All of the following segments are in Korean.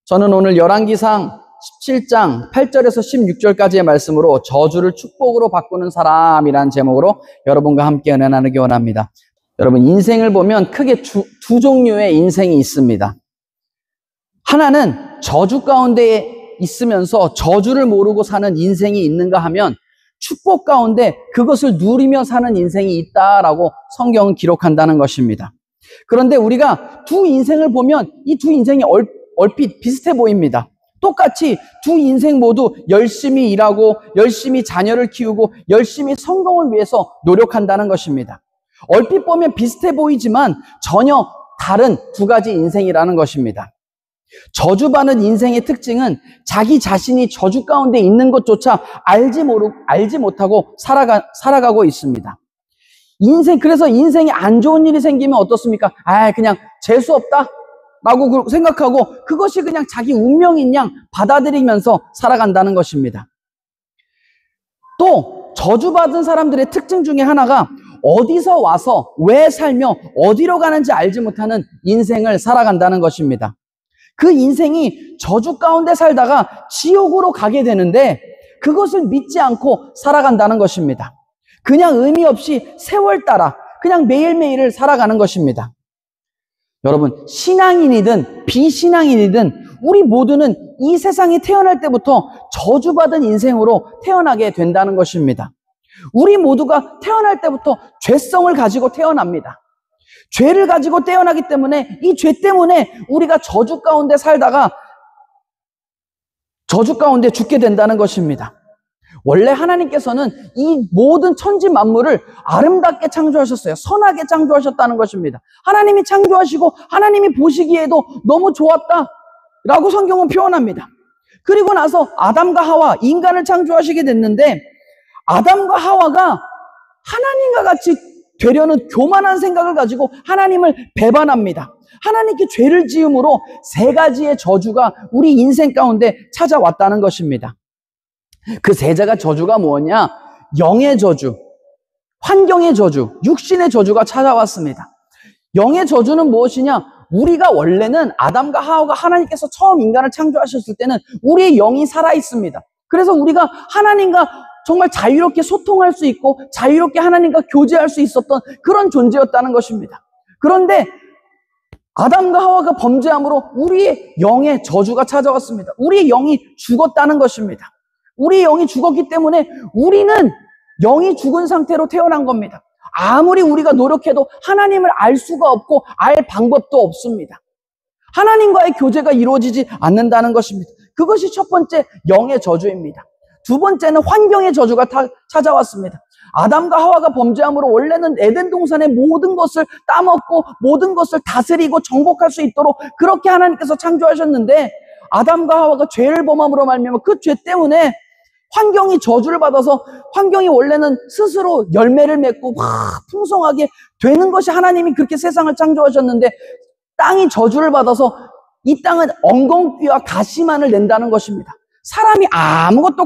저는 오늘 열왕기상 17장 8절에서 16절까지의 말씀으로 저주를 축복으로 바꾸는 사람이라는 제목으로 여러분과 함께 은혜 나누기 원합니다. 여러분, 인생을 보면 크게 두 종류의 인생이 있습니다. 하나는 저주 가운데 있으면서 저주를 모르고 사는 인생이 있는가 하면 축복 가운데 그것을 누리며 사는 인생이 있다라고 성경은 기록한다는 것입니다. 그런데 우리가 두 인생을 보면 이 두 인생이 얼핏 비슷해 보입니다. 똑같이 두 인생 모두 열심히 일하고 열심히 자녀를 키우고 열심히 성공을 위해서 노력한다는 것입니다. 얼핏 보면 비슷해 보이지만 전혀 다른 두 가지 인생이라는 것입니다. 저주받는 인생의 특징은 자기 자신이 저주 가운데 있는 것조차 알지 못하고 살아가고 있습니다. 그래서 인생에 안 좋은 일이 생기면 어떻습니까? 그냥 재수 없다 라고 생각하고 그것이 그냥 자기 운명인 양 받아들이면서 살아간다는 것입니다. 또 저주받은 사람들의 특징 중에 하나가 어디서 와서 왜 살며 어디로 가는지 알지 못하는 인생을 살아간다는 것입니다. 그 인생이 저주 가운데 살다가 지옥으로 가게 되는데 그것을 믿지 않고 살아간다는 것입니다. 그냥 의미 없이 세월 따라 그냥 매일매일을 살아가는 것입니다. 여러분, 신앙인이든 비신앙인이든 우리 모두는 이 세상에 태어날 때부터 저주받은 인생으로 태어나게 된다는 것입니다. 우리 모두가 태어날 때부터 죄성을 가지고 태어납니다. 죄를 가지고 태어나기 때문에 이 죄 때문에 우리가 저주 가운데 살다가 저주 가운데 죽게 된다는 것입니다. 원래 하나님께서는 이 모든 천지 만물을 아름답게 창조하셨어요. 선하게 창조하셨다는 것입니다. 하나님이 창조하시고 하나님이 보시기에도 너무 좋았다라고 성경은 표현합니다. 그리고 나서 아담과 하와, 인간을 창조하시게 됐는데 아담과 하와가 하나님과 같이 되려는 교만한 생각을 가지고 하나님을 배반합니다. 하나님께 죄를 지음으로 세 가지의 저주가 우리 인생 가운데 찾아왔다는 것입니다. 그 세 가지 저주가 뭐냐? 영의 저주, 환경의 저주, 육신의 저주가 찾아왔습니다. 영의 저주는 무엇이냐? 우리가 원래는 아담과 하와가 하나님께서 처음 인간을 창조하셨을 때는 우리의 영이 살아있습니다. 그래서 우리가 하나님과 정말 자유롭게 소통할 수 있고 자유롭게 하나님과 교제할 수 있었던 그런 존재였다는 것입니다. 그런데 아담과 하와가 범죄함으로 우리의 영의 저주가 찾아왔습니다. 우리의 영이 죽었다는 것입니다. 우리의 영이 죽었기 때문에 우리는 영이 죽은 상태로 태어난 겁니다. 아무리 우리가 노력해도 하나님을 알 수가 없고 알 방법도 없습니다. 하나님과의 교제가 이루어지지 않는다는 것입니다. 그것이 첫 번째 영의 저주입니다. 두 번째는 환경의 저주가 찾아왔습니다. 아담과 하와가 범죄함으로 원래는 에덴 동산의 모든 것을 따먹고 모든 것을 다스리고 정복할 수 있도록 그렇게 하나님께서 창조하셨는데 아담과 하와가 죄를 범함으로 말미암아 그 죄 때문에 환경이 저주를 받아서 환경이 원래는 스스로 열매를 맺고 풍성하게 되는 것이 하나님이 그렇게 세상을 창조하셨는데 땅이 저주를 받아서 이 땅은 엉겅퀴와 가시만을 낸다는 것입니다. 사람이 아무것도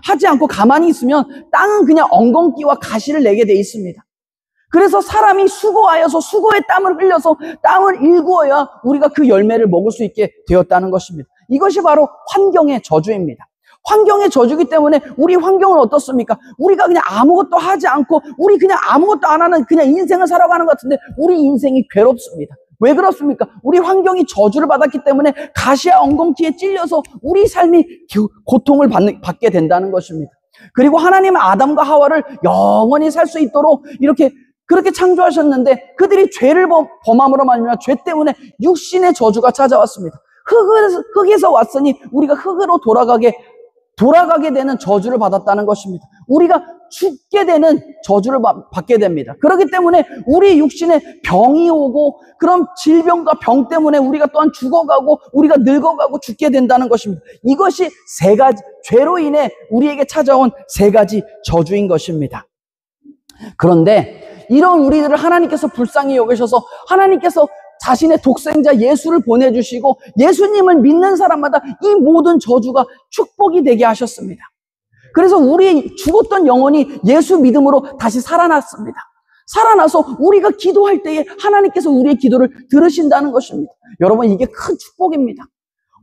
하지 않고 가만히 있으면 땅은 그냥 엉겅퀴와 가시를 내게 돼 있습니다. 그래서 사람이 수고하여서 수고의 땀을 흘려서 땅을 일구어야 우리가 그 열매를 먹을 수 있게 되었다는 것입니다. 이것이 바로 환경의 저주입니다. 환경의 저주기 때문에 우리 환경은 어떻습니까? 우리가 그냥 아무것도 하지 않고 우리 그냥 아무것도 안 하는 그냥 인생을 살아가는 것 같은데 우리 인생이 괴롭습니다. 왜 그렇습니까? 우리 환경이 저주를 받았기 때문에 가시와 엉겅퀴에 찔려서 우리 삶이 고통을 받게 된다는 것입니다. 그리고 하나님은 아담과 하와를 영원히 살 수 있도록 그렇게 창조하셨는데 그들이 죄를 범함으로 말미암아 죄 때문에 육신의 저주가 찾아왔습니다. 흙에서 왔으니 우리가 흙으로 돌아가게 되는 저주를 받았다는 것입니다. 우리가 죽게 되는 저주를 받게 됩니다. 그렇기 때문에 우리 육신에 병이 오고 그런 질병과 병 때문에 우리가 또한 죽어가고 우리가 늙어가고 죽게 된다는 것입니다. 이것이 세 가지 죄로 인해 우리에게 찾아온 세 가지 저주인 것입니다. 그런데 이런 우리들을 하나님께서 불쌍히 여기셔서 하나님께서 자신의 독생자 예수를 보내주시고 예수님을 믿는 사람마다 이 모든 저주가 축복이 되게 하셨습니다. 그래서 우리의 죽었던 영혼이 예수 믿음으로 다시 살아났습니다. 살아나서 우리가 기도할 때에 하나님께서 우리의 기도를 들으신다는 것입니다. 여러분, 이게 큰 축복입니다.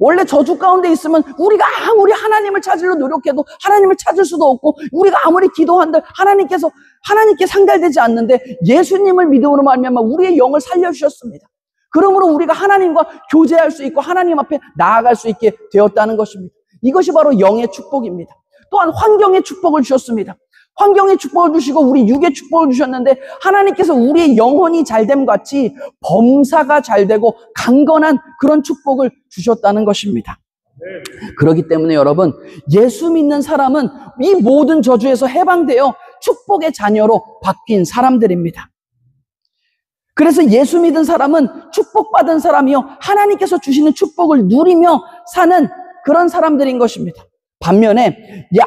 원래 저주 가운데 있으면 우리가 아무리 하나님을 찾으려 노력해도 하나님을 찾을 수도 없고, 우리가 아무리 기도한들 하나님께 상달되지 않는데, 예수님을 믿음으로 말미암아 우리의 영을 살려주셨습니다. 그러므로 우리가 하나님과 교제할 수 있고 하나님 앞에 나아갈 수 있게 되었다는 것입니다. 이것이 바로 영의 축복입니다. 또한 환경의 축복을 주셨습니다. 환경의 축복을 주시고 우리 육의 축복을 주셨는데, 하나님께서 우리의 영혼이 잘됨 같이 범사가 잘되고 강건한 그런 축복을 주셨다는 것입니다. 그렇기 때문에 여러분, 예수 믿는 사람은 이 모든 저주에서 해방되어 축복의 자녀로 바뀐 사람들입니다. 그래서 예수 믿은 사람은 축복받은 사람이요, 하나님께서 주시는 축복을 누리며 사는 그런 사람들인 것입니다. 반면에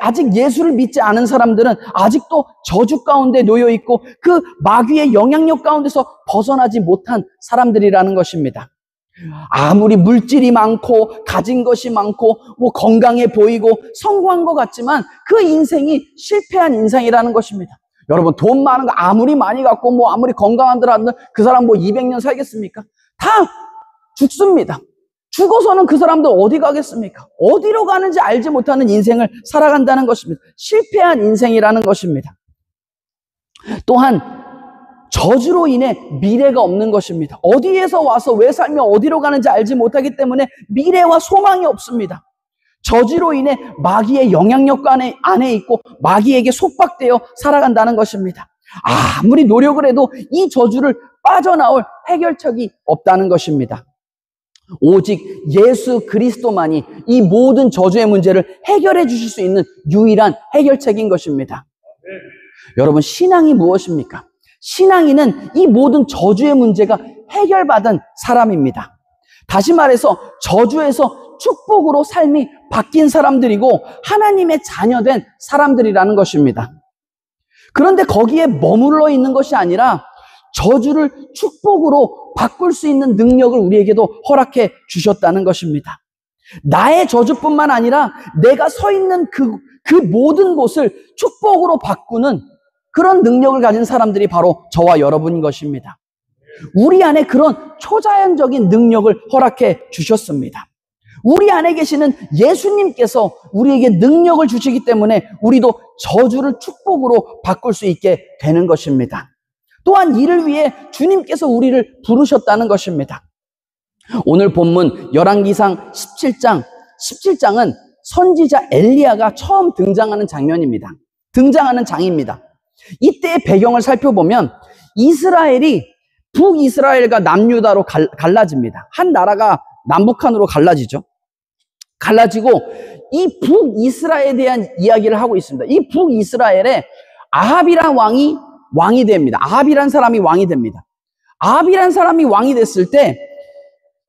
아직 예수를 믿지 않은 사람들은 아직도 저주 가운데 놓여 있고 그 마귀의 영향력 가운데서 벗어나지 못한 사람들이라는 것입니다. 아무리 물질이 많고 가진 것이 많고 뭐 건강해 보이고 성공한 것 같지만 그 인생이 실패한 인생이라는 것입니다. 여러분, 돈 많은 거 아무리 많이 갖고 뭐 아무리 건강한들 한들 그 사람 뭐 200년 살겠습니까? 다 죽습니다. 죽어서는 그 사람들 어디 가겠습니까? 어디로 가는지 알지 못하는 인생을 살아간다는 것입니다. 실패한 인생이라는 것입니다. 또한 저주로 인해 미래가 없는 것입니다. 어디에서 와서 왜 살며 어디로 가는지 알지 못하기 때문에 미래와 소망이 없습니다. 저주로 인해 마귀의 영향력 안에 있고 마귀에게 속박되어 살아간다는 것입니다. 아무리 노력을 해도 이 저주를 빠져나올 해결책이 없다는 것입니다. 오직 예수 그리스도만이 이 모든 저주의 문제를 해결해 주실 수 있는 유일한 해결책인 것입니다. 여러분, 신앙이 무엇입니까? 신앙인은 이 모든 저주의 문제가 해결받은 사람입니다. 다시 말해서 저주에서 축복으로 삶이 바뀐 사람들이고 하나님의 자녀된 사람들이라는 것입니다. 그런데 거기에 머물러 있는 것이 아니라 저주를 축복으로 바꿀 수 있는 능력을 우리에게도 허락해 주셨다는 것입니다. 나의 저주뿐만 아니라 내가 서 있는 그 모든 곳을 축복으로 바꾸는 그런 능력을 가진 사람들이 바로 저와 여러분인 것입니다. 우리 안에 그런 초자연적인 능력을 허락해 주셨습니다. 우리 안에 계시는 예수님께서 우리에게 능력을 주시기 때문에 우리도 저주를 축복으로 바꿀 수 있게 되는 것입니다. 또한 이를 위해 주님께서 우리를 부르셨다는 것입니다. 오늘 본문 열왕기상 17장은 선지자 엘리야가 처음 등장하는 장면입니다. 등장하는 장입니다. 이때의 배경을 살펴보면 북이스라엘과 남유다로 갈라집니다. 한 나라가 남북한으로 갈라지죠. 갈라지고 이 북이스라엘에 대한 이야기를 하고 있습니다. 이 북이스라엘에 아합이란 왕이 됩니다. 아합이란 사람이 왕이 됩니다. 아합이란 사람이 왕이 됐을 때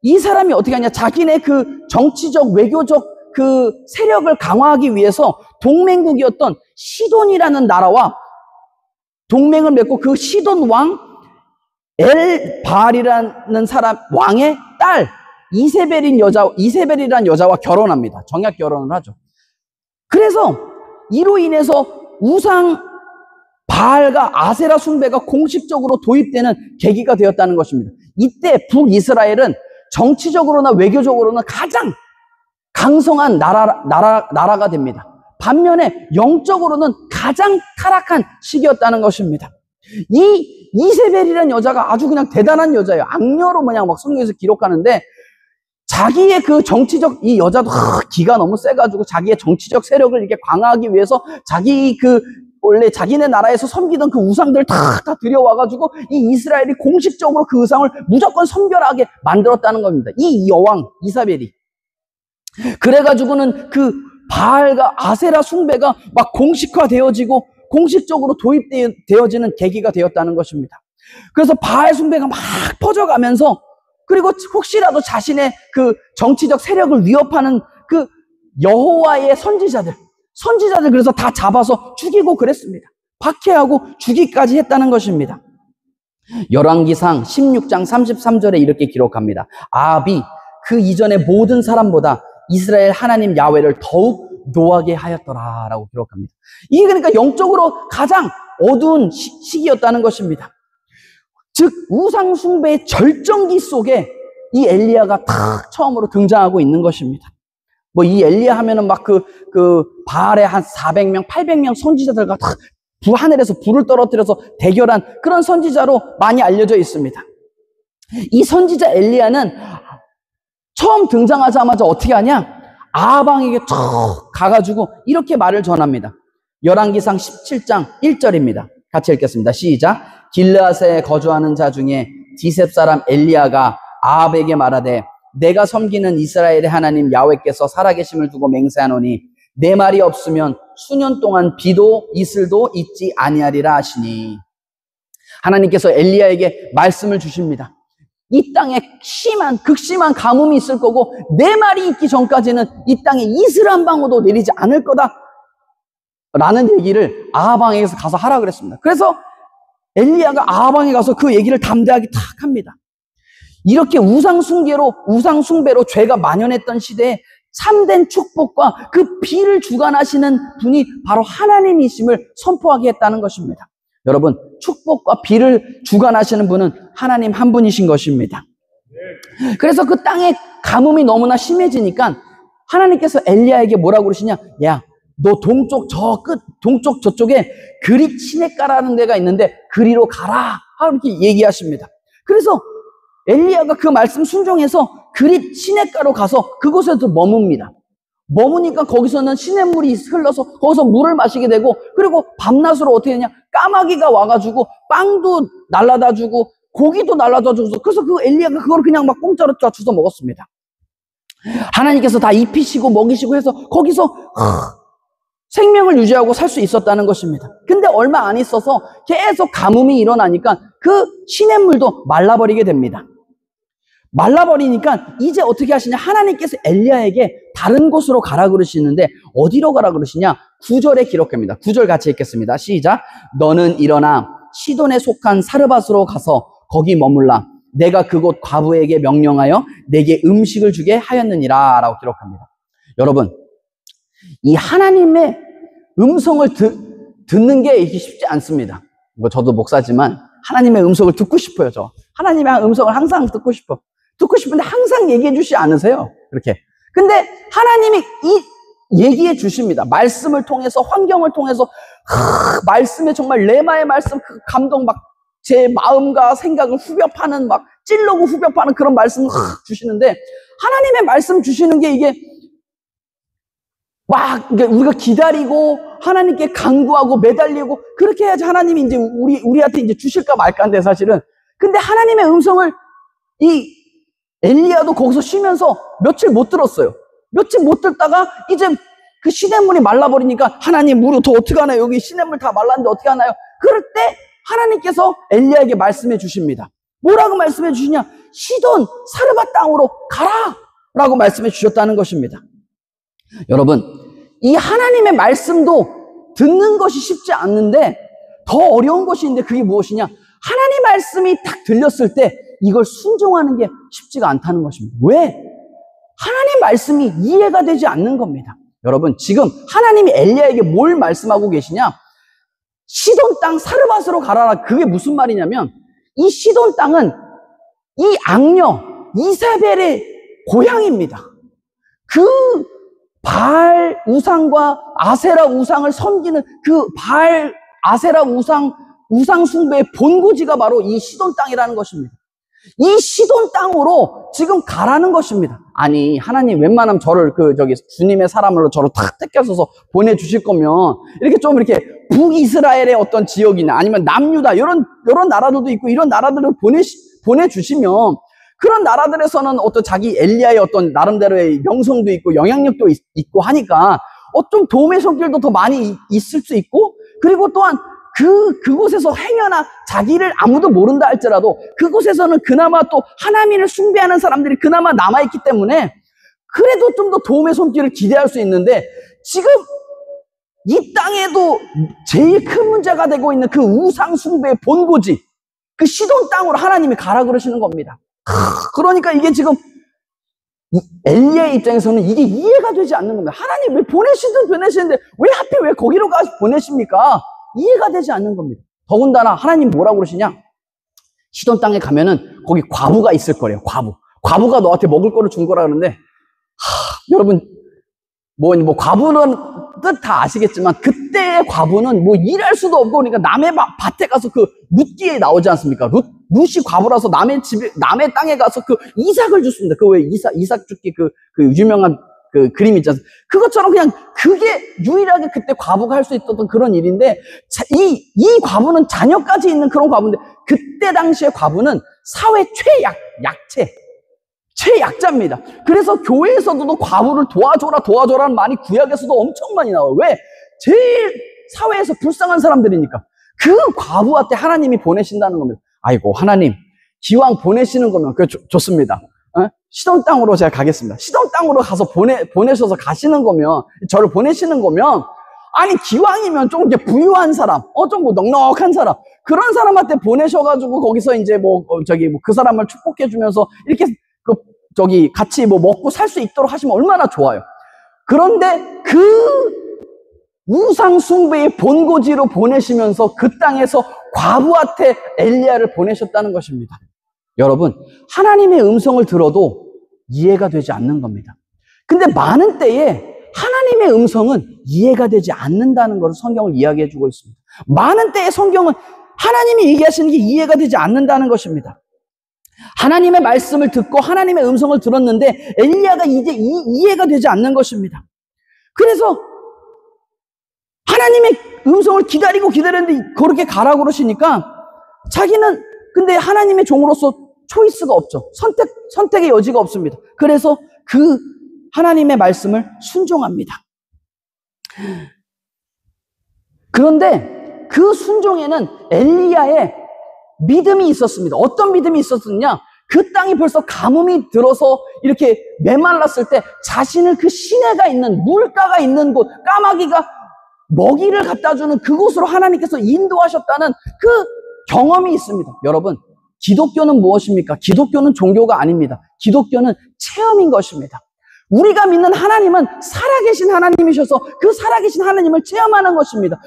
이 사람이 어떻게 하냐, 자기네 그 정치적 외교적 그 세력을 강화하기 위해서 동맹국이었던 시돈이라는 나라와 동맹을 맺고 그 시돈 왕 엘바알이라는 사람 왕의 딸 이세벨이라는 여자와 결혼합니다. 정약 결혼을 하죠. 그래서 이로 인해서 우상 바알과 아세라 숭배가 공식적으로 도입되는 계기가 되었다는 것입니다. 이때 북이스라엘은 정치적으로나 외교적으로는 가장 강성한 나라가 됩니다. 반면에 영적으로는 가장 타락한 시기였다는 것입니다. 이 이세벨이라는 여자가 아주 그냥 대단한 여자예요. 악녀로 그냥 막 성경에서 기록하는데, 자기의 그 정치적, 이 여자도 기가 너무 세가지고 자기의 정치적 세력을 이렇게 강화하기 위해서 원래 자기네 나라에서 섬기던 그 우상들을 다 들여와가지고 이 이스라엘이 공식적으로 그 우상을 무조건 섬결하게 만들었다는 겁니다. 이 여왕 이사벨이. 그래가지고는 그 바알과 아세라 숭배가 막 공식화되어지고 공식적으로 도입되어지는 계기가 되었다는 것입니다. 그래서 바알 숭배가 막 퍼져가면서, 그리고 혹시라도 자신의 그 정치적 세력을 위협하는 그 여호와의 선지자들 그래서 다 잡아서 죽이고 그랬습니다. 박해하고 죽이기까지 했다는 것입니다. 열왕기상 16장 33절에 이렇게 기록합니다. 아합이 그 이전의 모든 사람보다 이스라엘 하나님 야훼를 더욱 노하게 하였더라 라고 기록합니다. 이게 그러니까 영적으로 가장 어두운 시기였다는 것입니다. 즉 우상 숭배의 절정기 속에 이 엘리야가 탁 처음으로 등장하고 있는 것입니다. 뭐 이 엘리야 하면은 막 바알에 한 400명, 800명 선지자들과 탁 하늘에서 불을 떨어뜨려서 대결한 그런 선지자로 많이 알려져 있습니다. 이 선지자 엘리야는 처음 등장하자마자 어떻게 하냐? 아방에게 쭉 가가지고 이렇게 말을 전합니다. 열왕기상 17장 1절입니다. 같이 읽겠습니다. 시작. 길르앗에 거주하는 자 중에 디셉 사람 엘리야가 아합에게 말하되 내가 섬기는 이스라엘의 하나님 야훼께서 살아계심을 두고 맹세하노니 내 말이 없으면 수년 동안 비도 이슬도 있지 아니하리라 하시니. 하나님께서 엘리야에게 말씀을 주십니다. 이 땅에 극심한 가뭄이 있을 거고 내 말이 있기 전까지는 이 땅에 이슬 한 방울도 내리지 않을 거다 라는 얘기를 아하방에서 가서 하라 그랬습니다. 그래서 엘리야가 아하방에 가서 그 얘기를 담대하게 탁 합니다. 이렇게 우상숭배로 죄가 만연했던 시대에 참된 축복과 그 비를 주관하시는 분이 바로 하나님이심을 선포하게 했다는 것입니다. 여러분, 축복과 비를 주관하시는 분은 하나님 한 분이신 것입니다. 그래서 그 땅에 가뭄이 너무나 심해지니까 하나님께서 엘리야에게 뭐라고 그러시냐? 야, 너 동쪽 저쪽에 그릿 시냇가라는 데가 있는데 그리로 가라. 이렇게 얘기하십니다. 그래서 엘리야가 그 말씀 순종해서 그릿 시냇가로 가서 그곳에서 머뭅니다. 머무니까 거기서는 시냇물이 흘러서 거기서 물을 마시게 되고, 그리고 밤낮으로 어떻게 되냐? 까마귀가 와가지고 빵도 날라다 주고 고기도 날라다 주고, 그래서 그 엘리야가 그걸 그냥 막 공짜로 주워 먹었습니다. 하나님께서 다 입히시고 먹이시고 해서 거기서 생명을 유지하고 살 수 있었다는 것입니다. 근데 얼마 안 있어서 계속 가뭄이 일어나니까 그 시냇물도 말라버리게 됩니다. 말라버리니까 이제 어떻게 하시냐? 하나님께서 엘리야에게 다른 곳으로 가라 그러시는데 어디로 가라 그러시냐? 9절에 기록합니다. 9절 같이 읽겠습니다. 시작. 너는 일어나 시돈에 속한 사르밧으로 가서 거기 머물라. 내가 그곳 과부에게 명령하여 내게 음식을 주게 하였느니라 라고 기록합니다. 여러분, 이 하나님의 음성을 듣는 게 이게 쉽지 않습니다. 뭐 저도 목사지만 하나님의 음성을 듣고 싶어요. 저 하나님의 음성을 항상 듣고 싶은데 항상 얘기해 주시지 않으세요? 그렇게. 근데 하나님이 얘기해 주십니다. 말씀을 통해서, 환경을 통해서, 말씀에 정말 레마의 말씀, 그 감동 막 제 마음과 생각을 후벼파는, 막 찔르고 후벼파는 그런 말씀을 주시는데, 하나님의 말씀 주시는 게 이게 막 우리가 기다리고 하나님께 간구하고 매달리고 그렇게 해야지 하나님이 이제 우리한테 이제 주실까 말까인데 사실은. 근데 하나님의 음성을 이 엘리야도 거기서 쉬면서 며칠 못 들었어요. 며칠 못 듣다가 이제 그 시냇물이 말라버리니까 하나님 물이 더 어떻게 하나요? 여기 시냇물 다 말랐는데 어떻게 하나요? 그럴 때 하나님께서 엘리야에게 말씀해 주십니다. 뭐라고 말씀해 주시냐? 시돈 사르밧 땅으로 가라! 라고 말씀해 주셨다는 것입니다. 여러분, 이 하나님의 말씀도 듣는 것이 쉽지 않는데 더 어려운 것이 있는데 그게 무엇이냐? 하나님 말씀이 딱 들렸을 때 이걸 순종하는 게 쉽지가 않다는 것입니다. 왜? 하나님 말씀이 이해가 되지 않는 겁니다. 여러분, 지금 하나님이 엘리야에게 뭘 말씀하고 계시냐? 시돈 땅 사르밧으로 가라라. 그게 무슨 말이냐면 이 시돈 땅은 이 악녀 이사벨의 고향입니다. 그 바알 우상과 아세라 우상을 섬기는 그 바알 아세라 우상 숭배의 본고지가 바로 이 시돈 땅이라는 것입니다. 이 시돈 땅으로 지금 가라는 것입니다. 아니, 하나님 웬만하면 저를 주님의 사람으로 저를 탁 택하셔서 보내주실 거면 이렇게 좀 이렇게 북이스라엘의 어떤 지역이나 아니면 남유다 이런 나라들도 있고 이런 나라들을 보내주시면 그런 나라들에서는 어떤 자기 엘리야의 어떤 나름대로의 명성도 있고 영향력도 있고 하니까 좀 도움의 손길도 더 많이 있을 수 있고, 그리고 또한 그곳에서 행여나 자기를 아무도 모른다 할지라도 그곳에서는 그나마 또 하나님을 숭배하는 사람들이 그나마 남아있기 때문에 그래도 좀 더 도움의 손길을 기대할 수 있는데, 지금 이 땅에도 제일 큰 문제가 되고 있는 그 우상 숭배의 본고지, 그 시돈 땅으로 하나님이 가라 그러시는 겁니다. 그러니까 이게 지금 엘리야의 입장에서는 이게 이해가 되지 않는 겁니다. 하나님 왜 보내시는데 왜 하필 왜 거기로 가서 보내십니까? 이해가 되지 않는 겁니다. 더군다나 하나님 뭐라고 그러시냐? 시돈 땅에 가면은 거기 과부가 있을 거래요. 과부가 너한테 먹을 거를 준 거라 그러는데, 여러분, 뭐 과부는 뜻 다 아시겠지만, 그때의 과부는 뭐 일할 수도 없고, 그러니까 남의 밭에 가서 그 룻기에 나오지 않습니까? 룻이 과부라서 남의 집에, 남의 땅에 가서 그 이삭을 줬습니다. 그 왜 이삭 죽기 그 유명한 그 그림 있지 않습니까? 그것처럼 그냥 그게 유일하게 그때 과부가 할 수 있었던 그런 일인데, 이 과부는 자녀까지 있는 그런 과부인데, 그때 당시의 과부는 사회 최약자입니다. 그래서 교회에서도 과부를 도와줘라는 말이 구약에서도 엄청 많이 나와요. 왜? 제일 사회에서 불쌍한 사람들이니까. 그 과부한테 하나님이 보내신다는 겁니다. 아이고, 하나님, 기왕 보내시는 거면, 좋습니다. 시돈 땅으로 제가 가겠습니다. 시돈 땅으로 가서 보내셔서 가시는 거면, 저를 보내시는 거면, 아니, 기왕이면 좀 이렇게 부유한 사람, 좀 뭐 넉넉한 사람, 그런 사람한테 보내셔가지고, 거기서 이제 그 사람을 축복해주면서, 이렇게, 같이 뭐 먹고 살 수 있도록 하시면 얼마나 좋아요. 그런데 그 우상 숭배의 본고지로 보내시면서 그 땅에서 과부한테 엘리야를 보내셨다는 것입니다. 여러분, 하나님의 음성을 들어도 이해가 되지 않는 겁니다. 근데 많은 때에 하나님의 음성은 이해가 되지 않는다는 것을 성경을 이야기해 주고 있습니다. 많은 때에 성경은 하나님이 얘기하시는 게 이해가 되지 않는다는 것입니다. 하나님의 말씀을 듣고 하나님의 음성을 들었는데 엘리야가 이제 이해가 되지 않는 것입니다. 그래서 하나님의 음성을 기다렸는데 그렇게 가라고 그러시니까 자기는 근데 하나님의 종으로서 초이스가 없죠. 선택의 여지가 없습니다. 그래서 그 하나님의 말씀을 순종합니다. 그런데 그 순종에는 엘리야의 믿음이 있었습니다. 어떤 믿음이 있었느냐? 그 땅이 벌써 가뭄이 들어서 이렇게 메말랐을 때 자신을 그 시내가 있는 물가가 있는 곳, 까마귀가 먹이를 갖다 주는 그곳으로 하나님께서 인도하셨다는 그 경험이 있습니다. 여러분, 기독교는 무엇입니까? 기독교는 종교가 아닙니다. 기독교는 체험인 것입니다. 우리가 믿는 하나님은 살아계신 하나님이셔서 그 살아계신 하나님을 체험하는 것입니다.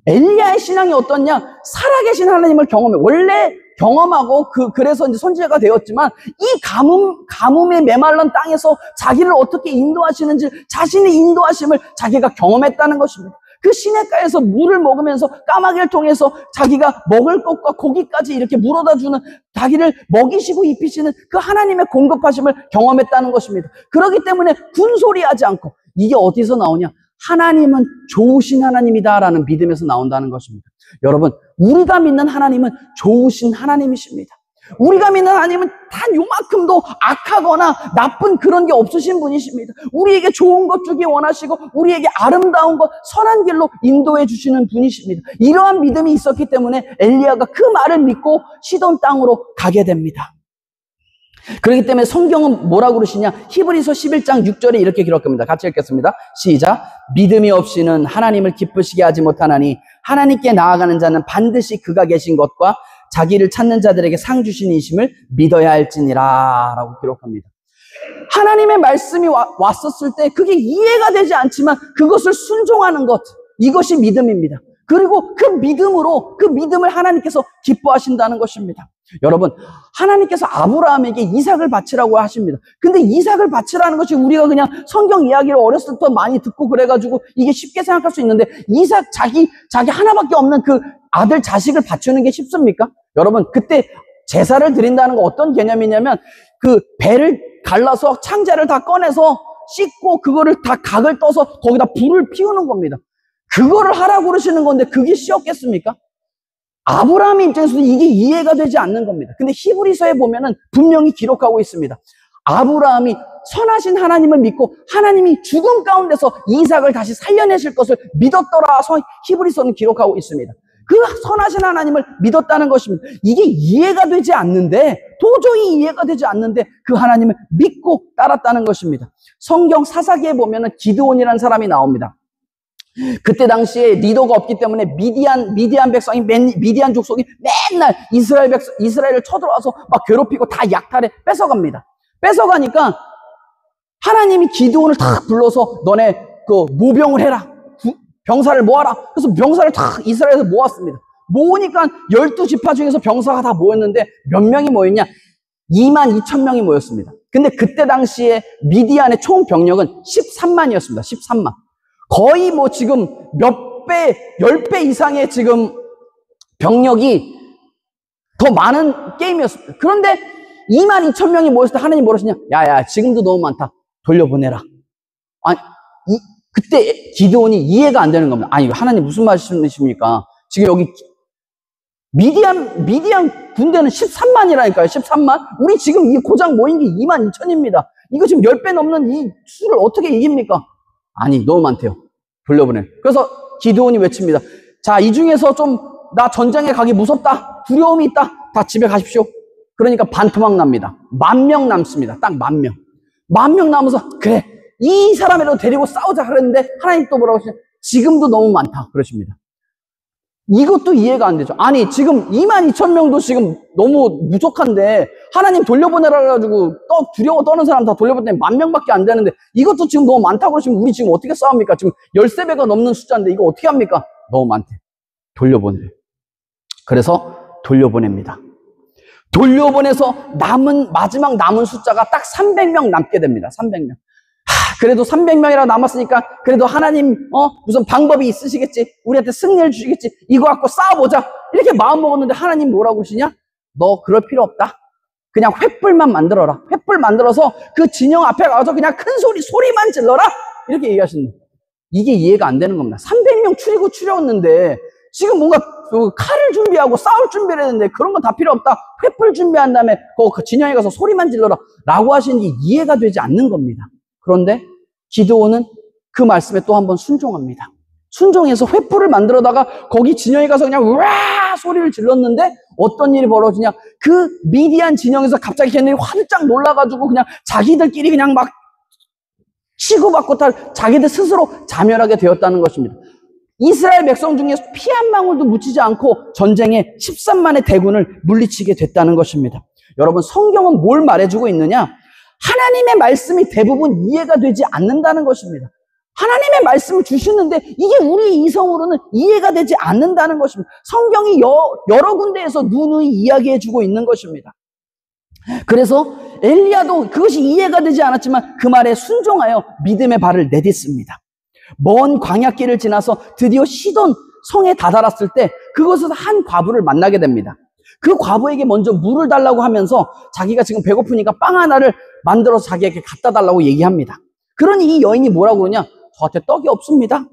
엘리야의 신앙이 어떻냐? 살아계신 하나님을 원래 경험하고 그래서 이제 선지자가 되었지만 이 가뭄에 메말른 땅에서 자기를 어떻게 인도하시는지 자신의 인도하심을 자기가 경험했다는 것입니다. 그 시냇가에서 물을 먹으면서 까마귀를 통해서 자기가 먹을 것과 고기까지 이렇게 물어다 주는 자기를 먹이시고 입히시는 그 하나님의 공급하심을 경험했다는 것입니다. 그렇기 때문에 군소리하지 않고 이게 어디서 나오냐? 하나님은 좋으신 하나님이다라는 믿음에서 나온다는 것입니다. 여러분, 우리가 믿는 하나님은 좋으신 하나님이십니다. 우리가 믿는 하나님은 단 요만큼도 악하거나 나쁜 그런 게 없으신 분이십니다. 우리에게 좋은 것 주기 원하시고 우리에게 아름다운 것, 선한 길로 인도해 주시는 분이십니다. 이러한 믿음이 있었기 때문에 엘리야가 그 말을 믿고 시돈 땅으로 가게 됩니다. 그렇기 때문에 성경은 뭐라고 그러시냐? 히브리서 11장 6절에 이렇게 기록합니다. 같이 읽겠습니다. 시작. 믿음이 없이는 하나님을 기쁘시게 하지 못하나니 하나님께 나아가는 자는 반드시 그가 계신 것과 자기를 찾는 자들에게 상 주신 이심을 믿어야 할지니라 라고 기록합니다. 하나님의 말씀이 왔었을 때 그게 이해가 되지 않지만 그것을 순종하는 것, 이것이 믿음입니다. 그리고 그 믿음을 하나님께서 기뻐하신다는 것입니다. 여러분, 하나님께서 아브라함에게 이삭을 바치라고 하십니다. 근데 이삭을 바치라는 것이 우리가 그냥 성경 이야기를 어렸을 때 많이 듣고 그래가지고 이게 쉽게 생각할 수 있는데 이삭 자기 하나밖에 없는 그 아들 자식을 바치는 게 쉽습니까? 여러분, 그때 제사를 드린다는 거 어떤 개념이냐면 그 배를 갈라서 창자를 다 꺼내서 씻고 그거를 다 각을 떠서 거기다 불을 피우는 겁니다. 그거를 하라고 그러시는 건데 그게 쉬웠겠습니까? 아브라함의 입장에서도 이게 이해가 되지 않는 겁니다. 근데 히브리서에 보면은 분명히 기록하고 있습니다. 아브라함이 선하신 하나님을 믿고 하나님이 죽음 가운데서 이삭을 다시 살려내실 것을 믿었더라. 히브리서는 기록하고 있습니다. 그 선하신 하나님을 믿었다는 것입니다. 이게 이해가 되지 않는데, 도저히 이해가 되지 않는데 그 하나님을 믿고 따랐다는 것입니다. 성경 사사기에 보면은 기드온이라는 사람이 나옵니다. 그때 당시에 리더가 없기 때문에 미디안 백성이 미디안 족속이 맨날 이스라엘을 쳐들어와서 막 괴롭히고 다 약탈해 뺏어갑니다. 뺏어가니까 하나님이 기드온을 다 불러서 너네 그 모병을 해라. 병사를 모아라. 그래서 병사를 다 이스라엘에서 모았습니다. 모으니까 12지파 중에서 병사가 다 모였는데 몇 명이 모였냐? 22,000명이 모였습니다. 근데 그때 당시에 미디안의 총 병력은 13만이었습니다. 13만. 거의 뭐 지금 몇 배, 10배 이상의 지금 병력이 더 많은 게임이었습니다. 그런데 22,000명이 모였을 때 하나님 뭐라 하시냐? 야, 지금도 너무 많다. 돌려보내라. 아니, 그때 기드온이 이해가 안 되는 겁니다. 아니, 하나님 무슨 말씀이십니까? 지금 여기 미디안 군대는 13만이라니까요. 13만. 우리 지금 이 고장 모인 게 22,000입니다. 이거 지금 10배 넘는 이 수를 어떻게 이깁니까? 아니, 너무 많대요. 돌려보내. 그래서 기드온이 외칩니다. 자, 이 중에서 좀 나 전장에 가기 무섭다. 두려움이 있다. 다 집에 가십시오. 그러니까 반토막 납니다. 10,000명 남습니다. 딱 10,000명. 10,000명 남아서 그래. 이 사람이라도 데리고 싸우자 그랬는데 하나님 또 뭐라고 하시냐? 지금도 너무 많다. 그러십니다. 이것도 이해가 안 되죠. 아니, 지금 22,000명도 지금 너무 부족한데 하나님 돌려보내라 그래가지고 두려워 떠는 사람 다 돌려보내면 10,000명밖에 안 되는데 이것도 지금 너무 많다고 그러시면 우리 지금 어떻게 싸웁니까? 지금 13배가 넘는 숫자인데 이거 어떻게 합니까? 너무 많대. 돌려보내. 그래서 돌려보냅니다. 돌려보내서 마지막 남은 숫자가 딱 300명 남게 됩니다. 300명. 그래도 300명이라 남았으니까 그래도 하나님 무슨 방법이 있으시겠지. 우리한테 승리를 주시겠지. 이거 갖고 싸워보자. 이렇게 마음 먹었는데 하나님 뭐라고 그러시냐? 너 그럴 필요 없다. 그냥 횃불만 만들어라. 횃불 만들어서 그 진영 앞에 가서 그냥 큰 소리만 질러라. 이렇게 얘기하시는 거예요. 이게 이해가 안 되는 겁니다. 300명 추렸는데 지금 뭔가 칼을 준비하고 싸울 준비를 했는데 그런 건 다 필요 없다. 횃불 준비한 다음에 그 진영에 가서 소리만 질러라. 라고 하시는 게 이해가 되지 않는 겁니다. 그런데 기드온은 그 말씀에 또 한 번 순종합니다. 순종해서 횃불을 만들어다가 거기 진영에 가서 그냥 우와 소리를 질렀는데 어떤 일이 벌어지냐? 그 미디안 진영에서 갑자기 걔네들이 화들짝 놀라가지고 그냥 자기들끼리 그냥 막 치고받고 자기들 스스로 자멸하게 되었다는 것입니다. 이스라엘 백성 중에 피 한 방울도 묻히지 않고 전쟁에 13만의 대군을 물리치게 됐다는 것입니다. 여러분, 성경은 뭘 말해주고 있느냐? 하나님의 말씀이 대부분 이해가 되지 않는다는 것입니다. 하나님의 말씀을 주시는데 이게 우리 이성으로는 이해가 되지 않는다는 것입니다. 성경이 여러 군데에서 누누이 이야기해주고 있는 것입니다. 그래서 엘리야도 그것이 이해가 되지 않았지만 그 말에 순종하여 믿음의 발을 내딛습니다. 먼 광야길을 지나서 드디어 시돈 성에 다다랐을 때 그곳에서 한 과부를 만나게 됩니다. 그 과부에게 먼저 물을 달라고 하면서 자기가 지금 배고프니까 빵 하나를 만들어서 자기에게 갖다 달라고 얘기합니다. 그러니 이 여인이 뭐라고 그러냐? 저한테 떡이 없습니다.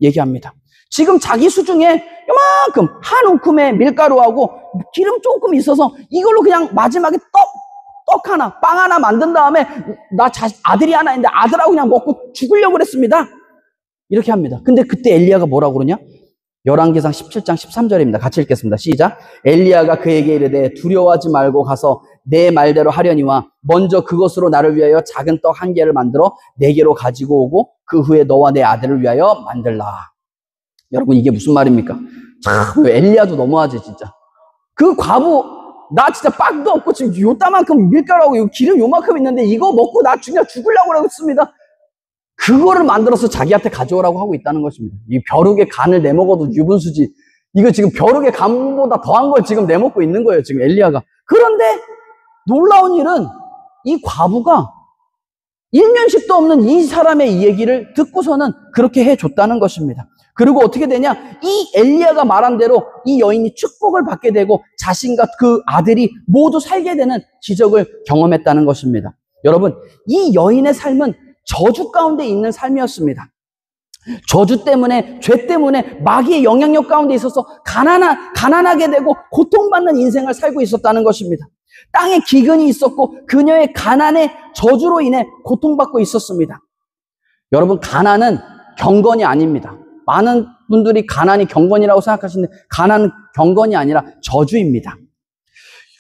얘기합니다. 지금 자기 수중에 요만큼 한 움큼의 밀가루하고 기름 조금 있어서 이걸로 그냥 마지막에 떡 하나, 빵 하나 만든 다음에 아들이 하나 있는데 아들하고 그냥 먹고 죽으려고 그랬습니다. 이렇게 합니다. 근데 그때 엘리야가 뭐라고 그러냐? 열왕기상 17장 13절입니다. 같이 읽겠습니다. 시작. 엘리야가 그에게 이르되 두려워하지 말고 가서 내 말대로 하려니와 먼저 그것으로 나를 위하여 작은 떡 한 개를 만들어 내게로 가지고 오고 그 후에 너와 내 아들을 위하여 만들라. 여러분, 이게 무슨 말입니까? 참, 엘리야도 너무하지 진짜. 그 과부, 나 진짜 빵도 없고 지금 요따만큼 밀가루하고 기름 요만큼 있는데 이거 먹고 나 그냥 죽으려고 그러고 있습니다. 그거를 만들어서 자기한테 가져오라고 하고 있다는 것입니다. 이 벼룩의 간을 내먹어도 유분수지. 이거 지금 벼룩의 간보다 더한 걸 지금 내먹고 있는 거예요, 지금 엘리야가. 그런데 놀라운 일은 이 과부가 1년씩도 없는 이 사람의 이 얘기를 듣고서는 그렇게 해줬다는 것입니다. 그리고 어떻게 되냐? 이 엘리야가 말한 대로 이 여인이 축복을 받게 되고 자신과 그 아들이 모두 살게 되는 기적을 경험했다는 것입니다. 여러분, 이 여인의 삶은 저주 가운데 있는 삶이었습니다. 저주 때문에, 죄 때문에 마귀의 영향력 가운데 있어서 가난하게 되고 고통받는 인생을 살고 있었다는 것입니다. 땅에 기근이 있었고 그녀의 가난의 저주로 인해 고통받고 있었습니다. 여러분, 가난은 경건이 아닙니다. 많은 분들이 가난이 경건이라고 생각하시는데 가난은 경건이 아니라 저주입니다.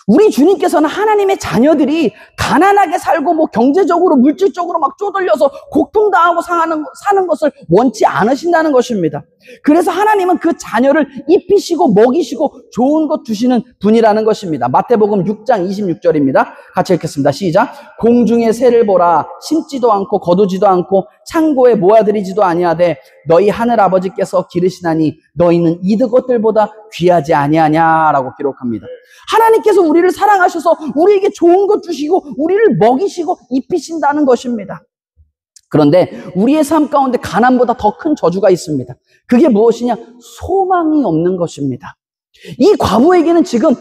우리 주님께서는 하나님의 자녀들이 가난하게 살고 뭐 경제적으로 물질적으로 막 쪼들려서 고통당하고 사는 것을 원치 않으신다는 것입니다. 그래서 하나님은 그 자녀를 입히시고 먹이시고 좋은 것 주시는 분이라는 것입니다. 마태복음 6장 26절입니다. 같이 읽겠습니다. 시작. 공중의 새를 보라. 심지도 않고 거두지도 않고 창고에 모아들이지도 아니하되 너희 하늘 아버지께서 기르시나니 너희는 이드 것들보다 귀하지 아니하냐라고 기록합니다. 하나님께서 우리를 사랑하셔서 우리에게 좋은 것 주시고 우리를 먹이시고 입히신다는 것입니다. 그런데 우리의 삶 가운데 가난보다 더 큰 저주가 있습니다. 그게 무엇이냐? 소망이 없는 것입니다. 이 과부에게는 지금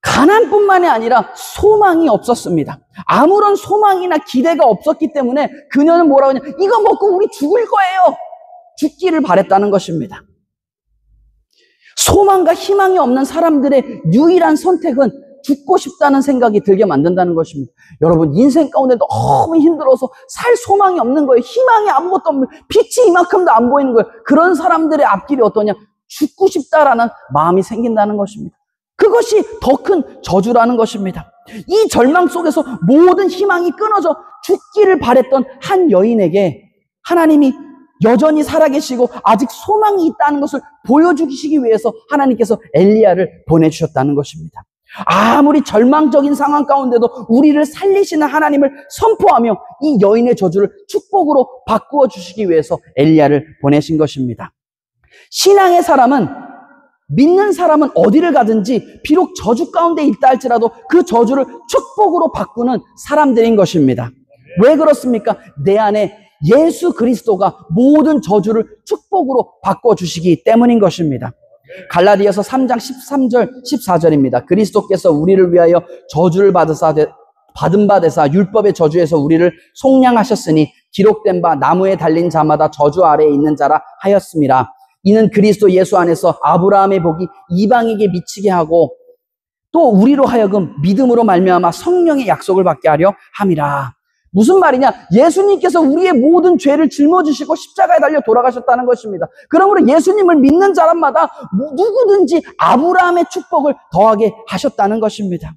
가난뿐만이 아니라 소망이 없었습니다. 아무런 소망이나 기대가 없었기 때문에 그녀는 뭐라고 하냐? 이거 먹고 우리 죽을 거예요. 죽기를 바랬다는 것입니다. 소망과 희망이 없는 사람들의 유일한 선택은 죽고 싶다는 생각이 들게 만든다는 것입니다. 여러분, 인생 가운데 너무 힘들어서 살 소망이 없는 거예요. 희망이 아무것도 없는 거예요. 빛이 이만큼도 안 보이는 거예요. 그런 사람들의 앞길이 어떠냐? 죽고 싶다라는 마음이 생긴다는 것입니다. 그것이 더 큰 저주라는 것입니다. 이 절망 속에서 모든 희망이 끊어져 죽기를 바랬던 한 여인에게 하나님이 여전히 살아계시고 아직 소망이 있다는 것을 보여주시기 위해서 하나님께서 엘리야를 보내주셨다는 것입니다. 아무리 절망적인 상황 가운데도 우리를 살리시는 하나님을 선포하며 이 여인의 저주를 축복으로 바꾸어 주시기 위해서 엘리야를 보내신 것입니다. 신앙의 사람은, 믿는 사람은 어디를 가든지 비록 저주 가운데 있다 할지라도 그 저주를 축복으로 바꾸는 사람들인 것입니다. 왜 그렇습니까? 내 안에 예수 그리스도가 모든 저주를 축복으로 바꿔주시기 때문인 것입니다. 갈라디아서 3장 13절 14절입니다. 그리스도께서 우리를 위하여 저주를 받은 바 되사 율법의 저주에서 우리를 속량하셨으니 기록된 바 나무에 달린 자마다 저주 아래에 있는 자라 하였음이라. 이는 그리스도 예수 안에서 아브라함의 복이 이방에게 미치게 하고 또 우리로 하여금 믿음으로 말미암아 성령의 약속을 받게 하려 함이라. 무슨 말이냐? 예수님께서 우리의 모든 죄를 짊어지시고 십자가에 달려 돌아가셨다는 것입니다. 그러므로 예수님을 믿는 사람마다 누구든지 아브라함의 축복을 더하게 하셨다는 것입니다.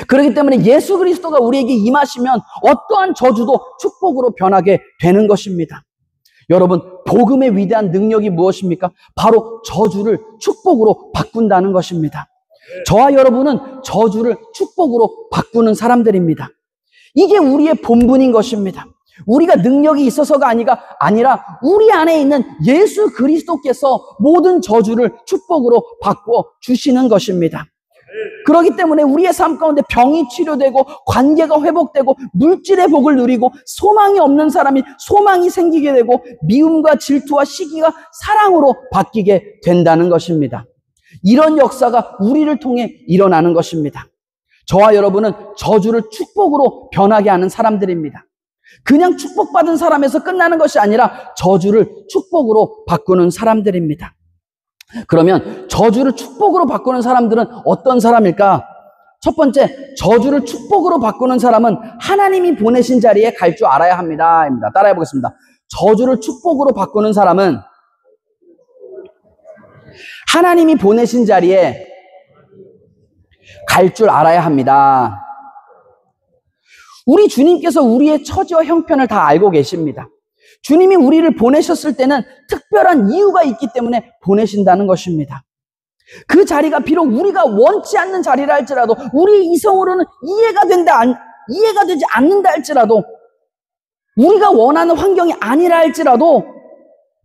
그렇기 때문에 예수 그리스도가 우리에게 임하시면 어떠한 저주도 축복으로 변하게 되는 것입니다. 여러분, 복음의 위대한 능력이 무엇입니까? 바로 저주를 축복으로 바꾼다는 것입니다. 저와 여러분은 저주를 축복으로 바꾸는 사람들입니다. 이게 우리의 본분인 것입니다. 우리가 능력이 있어서가 아니라 우리 안에 있는 예수 그리스도께서 모든 저주를 축복으로 바꾸어 주시는 것입니다. 그렇기 때문에 우리의 삶 가운데 병이 치료되고 관계가 회복되고 물질의 복을 누리고 소망이 없는 사람이 소망이 생기게 되고 미움과 질투와 시기가 사랑으로 바뀌게 된다는 것입니다. 이런 역사가 우리를 통해 일어나는 것입니다. 저와 여러분은 저주를 축복으로 변하게 하는 사람들입니다. 그냥 축복받은 사람에서 끝나는 것이 아니라 저주를 축복으로 바꾸는 사람들입니다. 그러면 저주를 축복으로 바꾸는 사람들은 어떤 사람일까? 첫 번째, 저주를 축복으로 바꾸는 사람은 하나님이 보내신 자리에 갈 줄 알아야 합니다. 따라해 보겠습니다. 저주를 축복으로 바꾸는 사람은 하나님이 보내신 자리에 갈 줄 알아야 합니다. 우리 주님께서 우리의 처지와 형편을 다 알고 계십니다. 주님이 우리를 보내셨을 때는 특별한 이유가 있기 때문에 보내신다는 것입니다. 그 자리가 비록 우리가 원치 않는 자리라 할지라도 우리 이성으로는 이해가 되지 않는다 할지라도 우리가 원하는 환경이 아니라 할지라도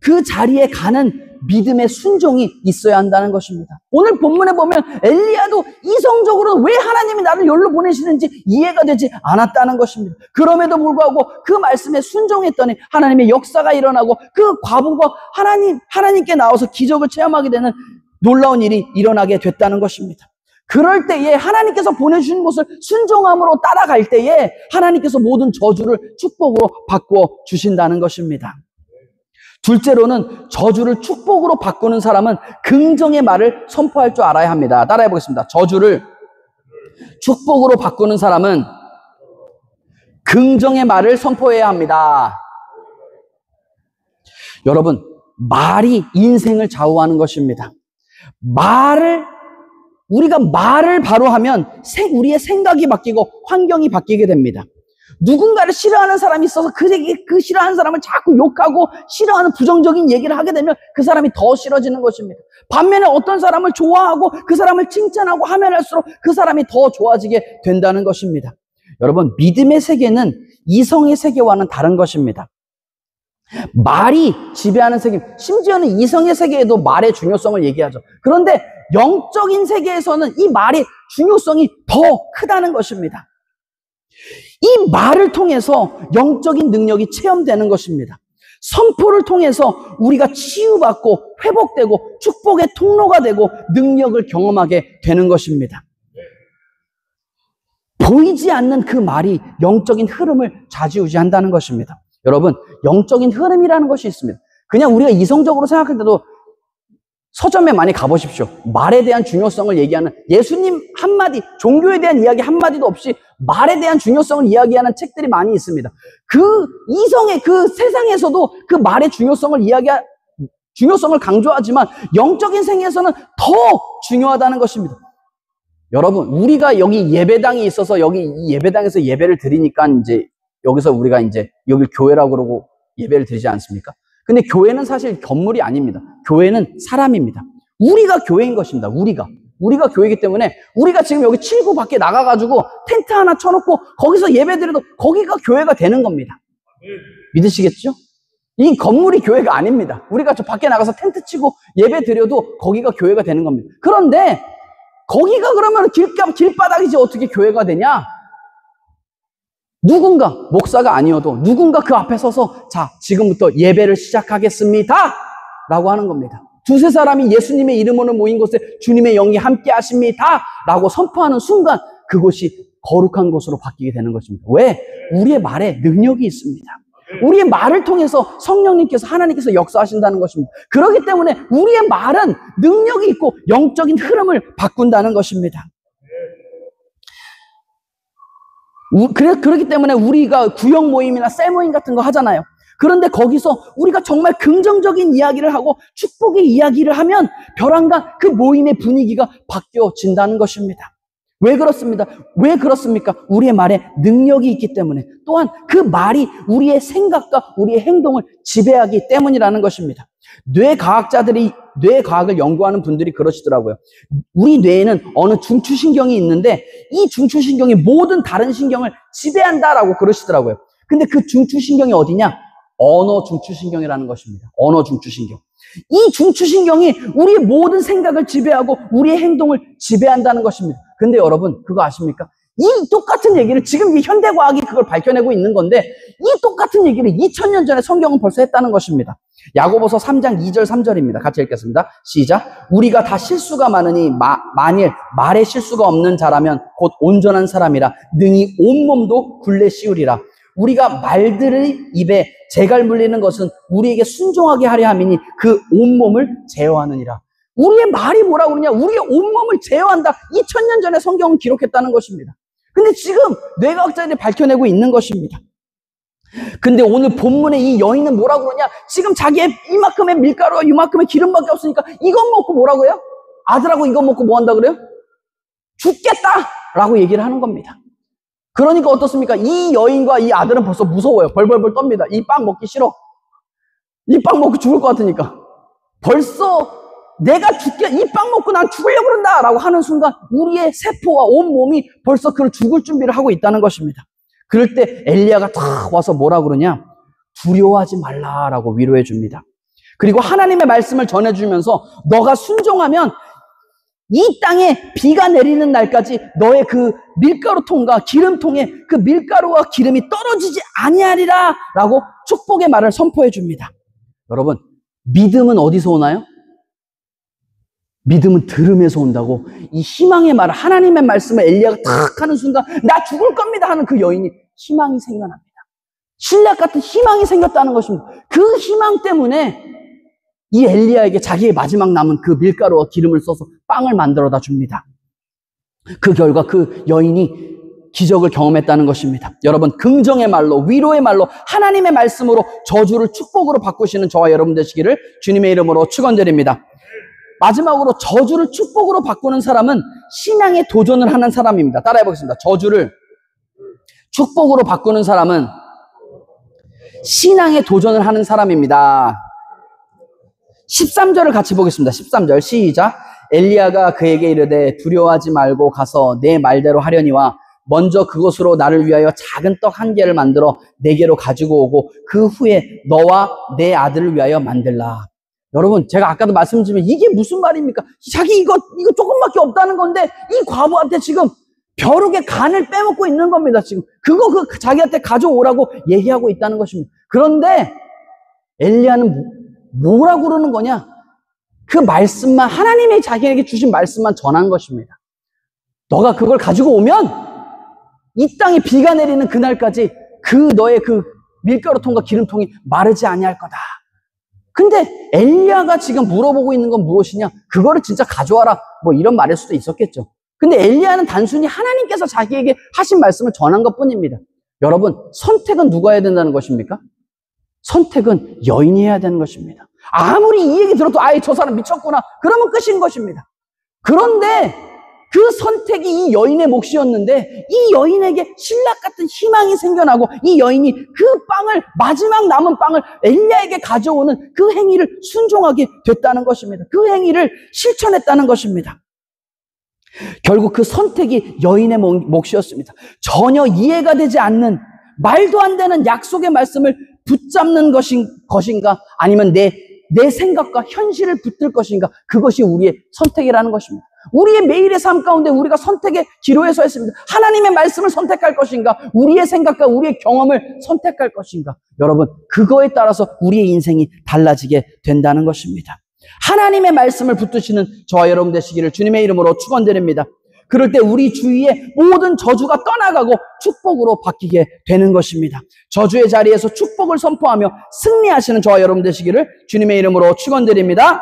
그 자리에 가는 믿음의 순종이 있어야 한다는 것입니다. 오늘 본문에 보면 엘리야도 이성적으로 왜 하나님이 나를 여기로 보내시는지 이해가 되지 않았다는 것입니다. 그럼에도 불구하고 그 말씀에 순종했더니 하나님의 역사가 일어나고 그 과부가 하나님께 나와서 기적을 체험하게 되는 놀라운 일이 일어나게 됐다는 것입니다. 그럴 때에 하나님께서 보내주신 곳을 순종함으로 따라갈 때에 하나님께서 모든 저주를 축복으로 바꾸어 주신다는 것입니다. 둘째로는 저주를 축복으로 바꾸는 사람은 긍정의 말을 선포할 줄 알아야 합니다. 따라해 보겠습니다. 저주를 축복으로 바꾸는 사람은 긍정의 말을 선포해야 합니다. 여러분, 말이 인생을 좌우하는 것입니다. 우리가 말을 바로 하면 우리의 생각이 바뀌고 환경이 바뀌게 됩니다. 누군가를 싫어하는 사람이 있어서 그 싫어하는 사람을 자꾸 욕하고 싫어하는 부정적인 얘기를 하게 되면 그 사람이 더 싫어지는 것입니다. 반면에 어떤 사람을 좋아하고 그 사람을 칭찬하고 하면 할수록 그 사람이 더 좋아지게 된다는 것입니다. 여러분, 믿음의 세계는 이성의 세계와는 다른 것입니다. 말이 지배하는 세계, 심지어는 이성의 세계에도 말의 중요성을 얘기하죠. 그런데 영적인 세계에서는 이 말의 중요성이 더 크다는 것입니다. 이 말을 통해서 영적인 능력이 체험되는 것입니다. 선포를 통해서 우리가 치유받고 회복되고 축복의 통로가 되고 능력을 경험하게 되는 것입니다. 보이지 않는 그 말이 영적인 흐름을 좌지우지한다는 것입니다. 여러분, 영적인 흐름이라는 것이 있습니다. 그냥 우리가 이성적으로 생각할 때도 서점에 많이 가보십시오. 말에 대한 중요성을 얘기하는 예수님 한마디, 종교에 대한 이야기 한마디도 없이 말에 대한 중요성을 이야기하는 책들이 많이 있습니다. 그 이성의 그 세상에서도 그 말의 중요성을 강조하지만 영적인 세계에서는 더 중요하다는 것입니다. 여러분, 우리가 여기 예배당이 있어서 여기 이 예배당에서 예배를 드리니까 이제 여기서 우리가 이제 여기 교회라고 그러고 예배를 드리지 않습니까? 근데 교회는 사실 건물이 아닙니다. 교회는 사람입니다. 우리가 교회인 것입니다. 우리가 교회이기 때문에 우리가 지금 여기 7구 밖에 나가가지고 텐트 하나 쳐놓고 거기서 예배 드려도 거기가 교회가 되는 겁니다. 믿으시겠죠? 이 건물이 교회가 아닙니다. 우리가 저 밖에 나가서 텐트 치고 예배 드려도 거기가 교회가 되는 겁니다. 그런데 거기가 그러면 길바닥이지 어떻게 교회가 되냐? 누군가, 목사가 아니어도 누군가 그 앞에 서서 자, 지금부터 예배를 시작하겠습니다 라고 하는 겁니다. 두세 사람이 예수님의 이름으로 모인 곳에 주님의 영이 함께 하십니다 라고 선포하는 순간 그곳이 거룩한 곳으로 바뀌게 되는 것입니다. 왜? 우리의 말에 능력이 있습니다. 우리의 말을 통해서 성령님께서, 하나님께서 역사하신다는 것입니다. 그렇기 때문에 우리의 말은 능력이 있고 영적인 흐름을 바꾼다는 것입니다. 그렇기 때문에 우리가 구역 모임이나 셀 모임 같은 거 하잖아요. 그런데 거기서 우리가 정말 긍정적인 이야기를 하고 축복의 이야기를 하면 벼랑간 그 모임의 분위기가 바뀌어진다는 것입니다. 왜 그렇습니까? 우리의 말에 능력이 있기 때문에, 또한 그 말이 우리의 생각과 우리의 행동을 지배하기 때문이라는 것입니다. 뇌과학을 연구하는 분들이 그러시더라고요. 우리 뇌에는 어느 중추신경이 있는데 이 중추신경이 모든 다른 신경을 지배한다라고 그러시더라고요. 근데 그 중추신경이 어디냐? 언어 중추신경이라는 것입니다. 언어 중추신경. 이 중추신경이 우리의 모든 생각을 지배하고 우리의 행동을 지배한다는 것입니다. 근데 여러분, 그거 아십니까? 이 똑같은 얘기를 지금 이 현대과학이 그걸 밝혀내고 있는 건데 이 똑같은 얘기를 2000년 전에 성경은 벌써 했다는 것입니다. 야고보서 3장 2절 3절입니다. 같이 읽겠습니다. 시작. 우리가 다 실수가 많으니 만일 말에 실수가 없는 자라면 곧 온전한 사람이라 능히 온몸도 굴레 씌우리라. 우리가 말들의 입에 재갈 물리는 것은 우리에게 순종하게 하려 함이니 그 온몸을 제어하느니라. 우리의 말이 뭐라고 그러냐? 우리의 온몸을 제어한다. 2000년 전에 성경은 기록했다는 것입니다. 근데 지금 뇌과학자들이 밝혀내고 있는 것입니다. 근데 오늘 본문에 이 여인은 뭐라고 그러냐? 지금 자기의 이만큼의 밀가루와 이만큼의 기름밖에 없으니까 이것 먹고 뭐라고 해요? 아들하고 이것 먹고 뭐 한다 그래요? 죽겠다라고 얘기를 하는 겁니다. 그러니까 어떻습니까? 이 여인과 이 아들은 벌써 무서워요. 벌벌벌 떱니다. 이 빵 먹기 싫어. 이 빵 먹고 죽을 것 같으니까. 벌써 내가 이 빵 먹고 난 죽으려고 그런다 라고 하는 순간 우리의 세포와 온 몸이 벌써 그 죽을 준비를 하고 있다는 것입니다. 그럴 때 엘리야가 탁 와서 뭐라고 그러냐? 두려워하지 말라라고 위로해 줍니다. 그리고 하나님의 말씀을 전해주면서 너가 순종하면 이 땅에 비가 내리는 날까지 너의 그 밀가루통과 기름통에 그 밀가루와 기름이 떨어지지 아니하리라 라고 축복의 말을 선포해 줍니다. 여러분, 믿음은 어디서 오나요? 믿음은 들음에서 온다고. 이 희망의 말을, 하나님의 말씀을 엘리야가 탁 하는 순간 나 죽을 겁니다 하는 그 여인이 희망이 생겨납니다. 신약 같은 희망이 생겼다는 것입니다. 그 희망 때문에 이 엘리야에게 자기의 마지막 남은 그 밀가루와 기름을 써서 빵을 만들어다 줍니다. 그 결과 그 여인이 기적을 경험했다는 것입니다. 여러분, 긍정의 말로, 위로의 말로, 하나님의 말씀으로 저주를 축복으로 바꾸시는 저와 여러분 되시기를 주님의 이름으로 축원드립니다. 마지막으로 저주를 축복으로 바꾸는 사람은 신앙에 도전을 하는 사람입니다. 따라해 보겠습니다. 저주를 축복으로 바꾸는 사람은 신앙에 도전을 하는 사람입니다. 13절을 같이 보겠습니다. 13절 시작. 엘리야가 그에게 이르되 두려워하지 말고 가서 내 말대로 하려니와 먼저 그것으로 나를 위하여 작은 떡 한 개를 만들어 내게로 가지고 오고 그 후에 너와 내 아들을 위하여 만들라. 여러분, 제가 아까도 말씀드리면 이게 무슨 말입니까? 자기 이거 조금밖에 없다는 건데 이 과부한테 지금 벼룩의 간을 빼먹고 있는 겁니다. 지금 그거 자기한테 가져오라고 얘기하고 있다는 것입니다. 그런데 엘리야는 뭐라고 그러는 거냐? 그 말씀만, 하나님이 자기에게 주신 말씀만 전한 것입니다. 너가 그걸 가지고 오면 이 땅에 비가 내리는 그날까지 너의 밀가루통과 기름통이 마르지 아니할 거다. 근데 엘리야가 지금 물어보고 있는 건 무엇이냐? 그거를 진짜 가져와라. 뭐 이런 말일 수도 있었겠죠. 근데 엘리야는 단순히 하나님께서 자기에게 하신 말씀을 전한 것뿐입니다. 여러분, 선택은 누가 해야 된다는 것입니까? 선택은 여인이 해야 되는 것입니다. 아무리 이 얘기 들어도 저 사람 미쳤구나. 그러면 끝인 것입니다. 그런데 그 선택이 이 여인의 몫이었는데 이 여인에게 신락 같은 희망이 생겨나고 이 여인이 마지막 남은 빵을 엘리야에게 가져오는 그 행위를 순종하게 됐다는 것입니다. 그 행위를 실천했다는 것입니다. 결국 그 선택이 여인의 몫이었습니다. 전혀 이해가 되지 않는 말도 안 되는 약속의 말씀을 붙잡는 것인가 아니면 내 생각과 현실을 붙들 것인가, 그것이 우리의 선택이라는 것입니다. 우리의 매일의 삶 가운데 우리가 선택의 기로에 서 있습니다. 하나님의 말씀을 선택할 것인가, 우리의 생각과 우리의 경험을 선택할 것인가. 여러분, 그거에 따라서 우리의 인생이 달라지게 된다는 것입니다. 하나님의 말씀을 붙드시는 저와 여러분 되시기를 주님의 이름으로 축원드립니다. 그럴 때 우리 주위에 모든 저주가 떠나가고 축복으로 바뀌게 되는 것입니다. 저주의 자리에서 축복을 선포하며 승리하시는 저와 여러분 되시기를 주님의 이름으로 축원드립니다.